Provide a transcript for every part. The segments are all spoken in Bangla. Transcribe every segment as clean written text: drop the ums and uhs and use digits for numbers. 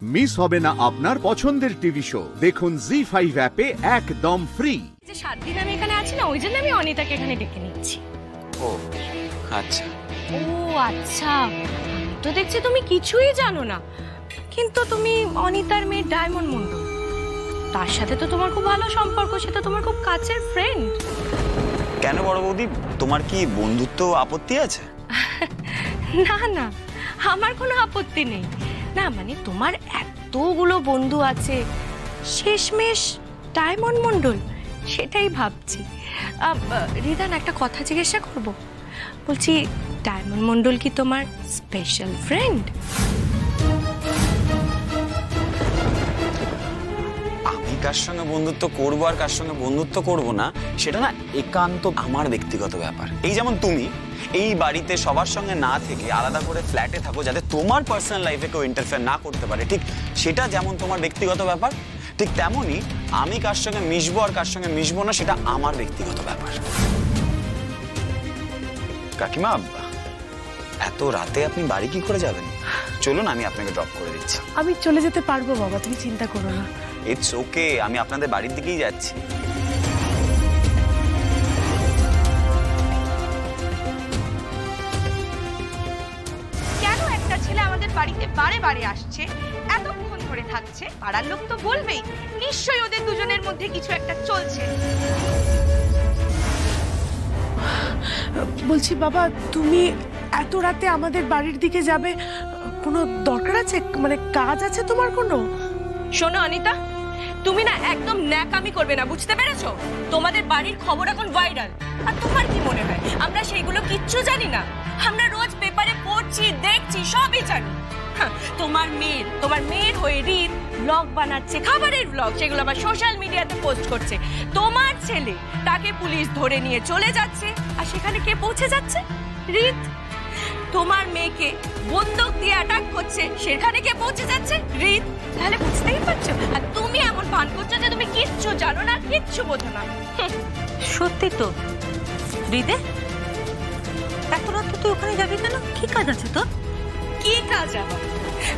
মিস হবে না আপনার পছন্দের টিভি শো। দেখুন জি5 অ্যাপে একদম ফ্রি। যে 7 দিন আমি এখানে আছি না, ওই জন্য আমি অনিতাকে এখানে ডেকে নিচ্ছি। ও আচ্ছা। ও আচ্ছা, তো দেখছি তুমি কিছুই জানো না, কিন্তু তুমি অনিতার মেয়ে ডায়মন্ড মন্ডল, তার সাথে তো তোমার খুব ভালো সম্পর্ক, সে তো তোমার খুব কাছের ফ্রেন্ড। কেন বড় বৌদি, তোমার কি বন্ধুত্ব আপত্তি আছে? না না, আমার কোনো আপত্তি নেই। না মানে তোমার এতগুলো বন্ধু আছে, শেষমেশ ডায়মন্ড মন্ডল, সেটাই ভাবছি। রিদান, একটা কথা জিজ্ঞাসা করব? বলছি, ডায়মন্ড মন্ডল কি তোমার স্পেশাল ফ্রেন্ড? আমি কার সঙ্গে বন্ধুত্ব করবো আর কার সঙ্গে বন্ধুত্ব করব না, সেটা না একান্ত আমার ব্যক্তিগত ব্যাপার। এই যেমন তুমি এই বাড়িতে সবার সঙ্গে না থেকে আলাদা করে ফ্ল্যাটে থাকো, যাতে তোমার পার্সোনাল লাইফে কেউ ইন্টারফেয়ার না করতে পারে, ঠিক সেটা যেমন তোমার ব্যক্তিগত ব্যাপার, ঠিক তেমনই আমি কার সঙ্গে মিশবো আর কার সঙ্গে মিশবো না সেটা আমার ব্যক্তিগত ব্যাপার। কাকিমা, এত রাতে আপনি বাড়ি কি করে যাবেন? চলুন আমি আপনাকে ড্রপ করে দিচ্ছি। আমি চলে যেতে পারবো বাবা, তুমি চিন্তা করো না। ইটস ওকে, আমি আপনাদের বাড়ির দিকেই যাচ্ছি। কেন একটা ছেলে আমাদের বাড়িতে বারে বারে আসছে, এতক্ষণ ধরে থাকছে? পাড়ার লোক তো বলবেই, নিশ্চয়ই ওদের দুজনের মধ্যে কিছু একটা চলছে। বলছি বাবা, তুমি এত রাতে আমাদের বাড়ির দিকে যাবে, কোনো দরকার আছে? মানে কাজ আছে তোমার কোনো? শোনো অনিতা, তুমি না একদম ন্যাকামি করবে না, বুঝতে পেরেছো? তোমাদের বাড়ির খবর এখন ভাইরাল, আর তোমার কি মনে হয় আমরা সেইগুলো কিচ্ছু জানি না? আমরা রোজ পেপারে পড়ছি, দেখছি, সবই জানি। তোমার মেয়ের হয়ে রিত ব্লগ বানাচ্ছে, খাবারের ব্লগ, সেগুলো আবার সোশ্যাল মিডিয়াতে পোস্ট করছে। তোমার ছেলে, তাকে পুলিশ ধরে নিয়ে চলে যাচ্ছে, আর সেখানে কে পৌঁছে যাচ্ছে? রিত। তোমার মেয়েকে বন্দুক দিয়ে অ্যাটাক করছে, সেখানে কে পৌঁছে যাচ্ছে? রিত। তাহলে বুঝতেই পারছো, আর তুমি এমন ভান করছো যে তুমি কিচ্ছু জানো না, কিচ্ছু বোঝো না। সত্যি তো রিদে, এত রাতে তুই ওখানে যাবি কেন? কি কাজ আছে তোর? কি কাজ আবার?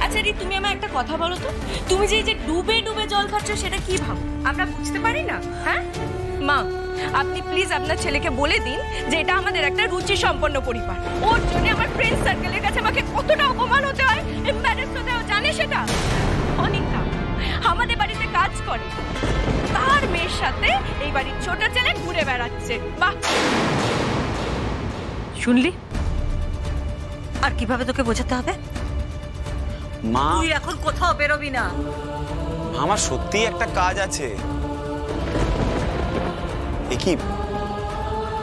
আচ্ছা রিত, তুমি আমায় একটা কথা বলো তো, তুমি যে ডুবে ডুবে জল খাচ্ছ, সেটা কি ভাব আমরা বুঝতে পারি না? হ্যাঁ মা, আপনি প্লিজ আপনার ছেলেকে বলে দিন যে এটা আমাদের একটা রুচি সম্পন্ন পরিবার। ওর জন্য আমার ফ্রেন্ড সার্কেলের কাছে আমাকে কতটা অপমান হতে হয়, এম্বারেস হতে হয়, জানে সেটা? অনিতা আমাদের বাড়িতে কাজ করে, তার মেয়ের সাথে এই বাড়ির ছোট ছেলে ঘুরে বেড়াচ্ছে। বাহ, শুনলি? আর কিভাবে তোকে বোঝাতে হবে? মা, তুই এখন কোথাও বেরোবি না। আমার সত্যিই একটা কাজ আছে। কি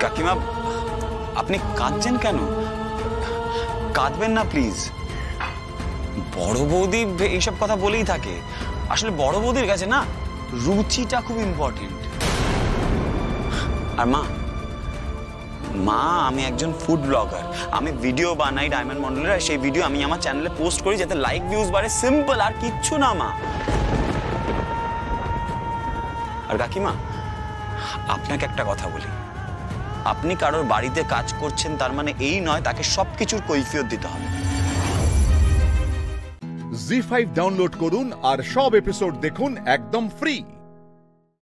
কাকিমা, আপনি কাঁদছেন কেন? কাঁদবেন না প্লিজ। বড় বৌদি এইসব কথা বলেই থাকে। আসলে বড় বৌদির কাছে না রুচিটা খুব ইম্পর্টেন্ট। আর মা, আমি একজন ফুড ব্লগার, আমি ভিডিও বানাই ডায়মন্ড মন্ডলের, সেই ভিডিও আমি আমার চ্যানেলে পোস্ট করি যাতে লাইক ভিউজ বাড়ে, সিম্পল, আর কিচ্ছু না মা। আর কাকিমা, আপনাকে একটা কথা বলি, আপনি কারোর বাড়িতে কাজ করছেন তার মানে এই নয় তাকে সবকিছুর কৈফিয়ত দিতে হবে। জি5 ডাউনলোড করুন আর সব এপিসোড দেখুন একদম ফ্রি।